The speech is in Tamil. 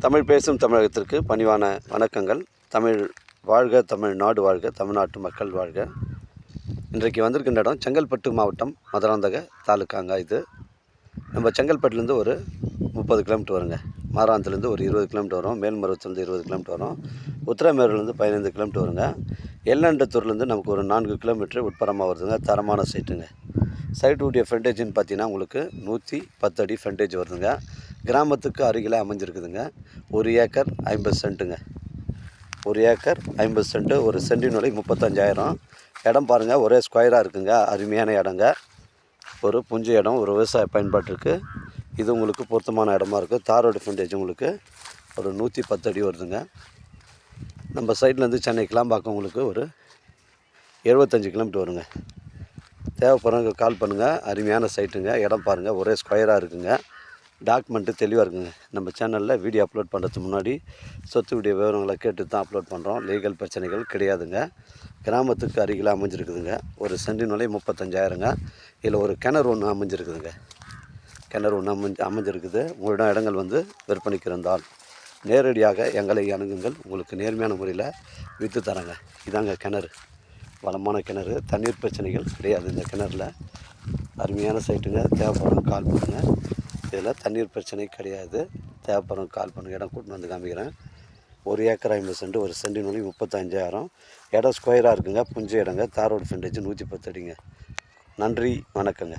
தமிழ் பேசும் தமிழகத்திற்கு பணிவான வணக்கங்கள். தமிழ் வாழ்க, தமிழ்நாடு வாழ்க, தமிழ்நாட்டு மக்கள் வாழ்க. இன்றைக்கு வந்திருக்கின்ற இடம் செங்கல்பட்டு மாவட்டம் மதுராந்தக தாலுக்காங்க. இது நம்ம செங்கல்பட்டுலேருந்து ஒரு 30 கிலோமீட்டர் வருங்க. மாராந்துலேருந்து ஒரு 20 கிலோமீட்டர் வரும். மேல்மருவத்துலேருந்து 20 கிலோமீட்டர் வரும். உத்திரமேரூர்லேருந்து 15 கிலோமீட்டர் வருங்க. எல்லண்டத்தூர்லேருந்து நமக்கு ஒரு 4 கிலோமீட்டர் உட்புறமாக வருதுங்க. தரமான சைட்டுங்க. சைட்டுடைய ஃப்ரண்டேஜ்னு பார்த்தீங்கன்னா உங்களுக்கு 110 அடி ஃப்ரண்டேஜ் வருதுங்க. கிராமத்துக்கு அருகில் அமைஞ்சிருக்குதுங்க. 1 ஏக்கர் 50 சென்ட்டுங்க. 1 acre 50 cent. ஒரு சென்டினுடைய 35,000. இடம் பாருங்கள், ஒரே ஸ்கொயராக இருக்குங்க. அருமையான இடங்க. ஒரு புஞ்ச இடம், ஒரு விவசாய பயன்பாட்டிற்கு இது உங்களுக்கு பொருத்தமான இடமா இருக்குது. தாரோட ஃப்ரண்டேஜ் உங்களுக்கு ஒரு 110 அடி வருதுங்க. நம்ம சைட்லேருந்து சென்னை கிளாம்பாக்கம் உங்களுக்கு ஒரு 75 கிலோமீட்டர் வருங்க. தேவைப்படுறவங்க கால் பண்ணுங்கள். அருமையான சைட்டுங்க. இடம் பாருங்கள், ஒரே ஸ்கொயராக இருக்குங்க. டாக்குமெண்ட்டு தெளிவாக இருக்குங்க. நம்ம சேனலில் வீடியோ அப்லோட் பண்ணுறதுக்கு முன்னாடி சொத்து வீடியோ விவரங்களை கேட்டு தான் அப்லோட் பண்ணுறோம். லீகல் பிரச்சனைகள் கிடையாதுங்க. கிராமத்துக்கு அருகில் அமைஞ்சிருக்குதுங்க. ஒரு சென்டினுடைய 35,000ங்க. இதில் ஒரு கிணறு ஒன்று அமைஞ்சிருக்குதுங்க. கிணறு ஒன்று அமைஞ்சிருக்குது. உங்களிடம் இடங்கள் வந்து விற்பனைக்கு இருந்தால் நேரடியாக எங்களை அணுகுங்கள். உங்களுக்கு நேர்மையான முறையில் விற்று தரேங்க. இதாங்க கிணறு, வளமான கிணறு. தண்ணீர் பிரச்சனைகள் கிடையாது இந்த கிணறுல. அருமையான சைட்டுங்க. தேவைப்படுறவங்க கால் பண்ணுங்கள். இதில் தண்ணீர் பிரச்சனை கிடையாது. தேவைப்படுறவங்க கால் பண்ணுங்கள். இடம் கூட்டின்னு வந்து காமிக்கிறேன். 1 ஏக்கர் 50 சென்ட். ஒரு சென்டினுடைய 35,000. இடம் ஸ்கொயராக இருக்குங்க. புஞ்ச இடங்க. தாரோடு ஃப்ரண்டேஜ் 110 அடிங்க. நன்றி, வணக்கங்க.